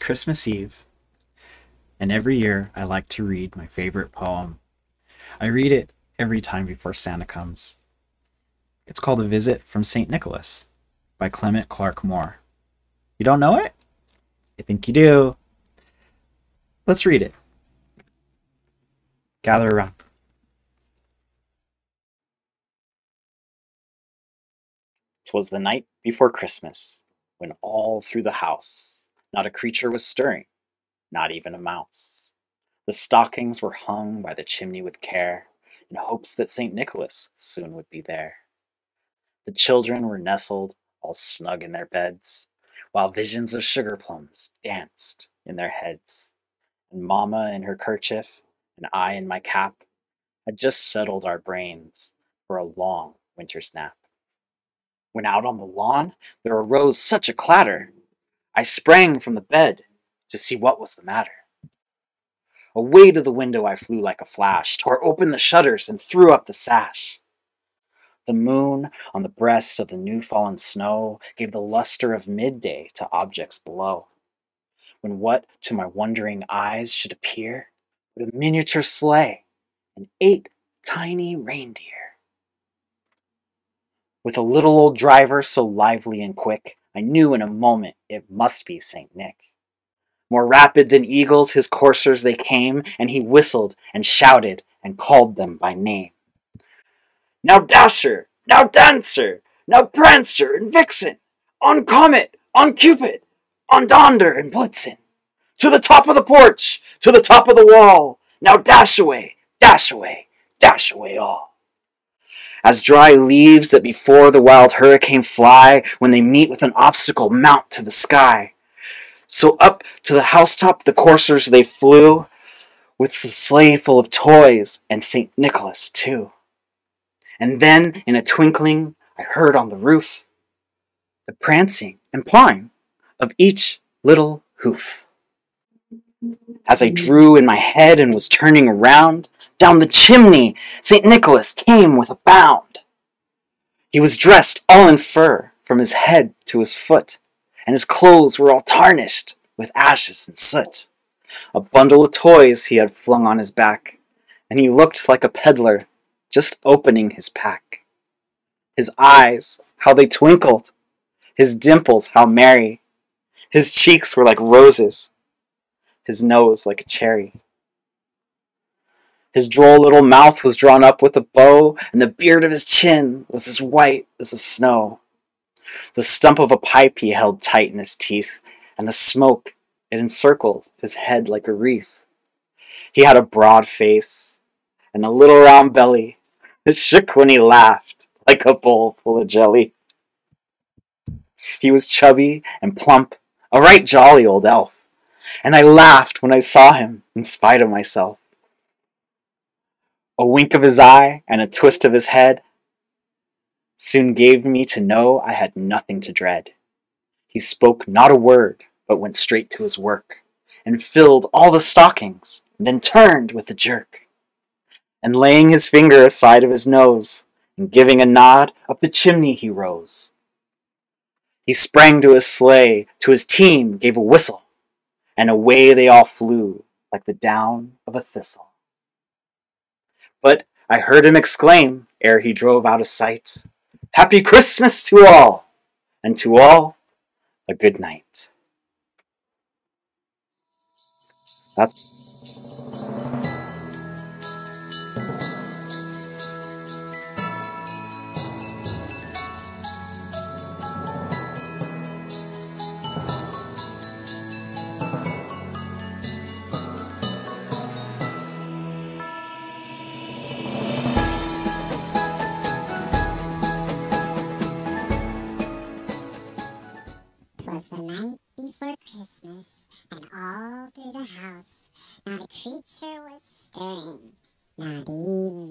Christmas Eve, and every year I like to read my favorite poem. I read it every time before Santa comes. It's called A Visit from St. Nicholas by Clement Clarke Moore. You don't know it? I think you do. Let's read it. Gather around. 'Twas the night before Christmas, when all through the house not a creature was stirring, not even a mouse. The stockings were hung by the chimney with care, in hopes that St. Nicholas soon would be there. The children were nestled all snug in their beds, while visions of sugar plums danced in their heads. And Mamma in her kerchief, and I in my cap, had just settled our brains for a long winter's nap. When out on the lawn there arose such a clatter, I sprang from the bed to see what was the matter. Away to the window I flew like a flash, tore open the shutters and threw up the sash. The moon on the breast of the new-fallen snow gave the luster of midday to objects below, when what to my wondering eyes should appear but a miniature sleigh and 8 tiny reindeer. With a little old driver so lively and quick, I knew in a moment it must be St. Nick. More rapid than eagles his coursers they came, and he whistled and shouted and called them by name. Now Dasher, now Dancer, now Prancer and Vixen, on Comet, on Cupid, on Donder and Blitzen, to the top of the porch, to the top of the wall, now dash away, dash away, dash away all. As dry leaves that before the wild hurricane fly, when they meet with an obstacle mount to the sky, so up to the housetop the coursers they flew, with the sleigh full of toys and St. Nicholas too. And then, in a twinkling, I heard on the roof the prancing and pawing of each little hoof. As I drew in my head and was turning around, down the chimney St. Nicholas came with a bound. He was dressed all in fur from his head to his foot, and his clothes were all tarnished with ashes and soot. A bundle of toys he had flung on his back, and he looked like a peddler just opening his pack. His eyes, how they twinkled! His dimples, how merry! His cheeks were like roses, his nose like a cherry. His droll little mouth was drawn up with a bow, and the beard of his chin was as white as the snow. The stump of a pipe he held tight in his teeth, and the smoke, it encircled his head like a wreath. He had a broad face, and a little round belly that shook when he laughed like a bowl full of jelly. He was chubby and plump, a right jolly old elf, and I laughed when I saw him in spite of myself. A wink of his eye and a twist of his head soon gave me to know I had nothing to dread. He spoke not a word, but went straight to his work, and filled all the stockings, then turned with a jerk. And laying his finger aside of his nose, and giving a nod, up the chimney he rose. He sprang to his sleigh, to his team gave a whistle, and away they all flew like the down of a thistle. But I heard him exclaim, ere he drove out of sight, Happy Christmas to all, and to all a good night. That's Twas the night before Christmas, and all through the house not a creature was stirring, not even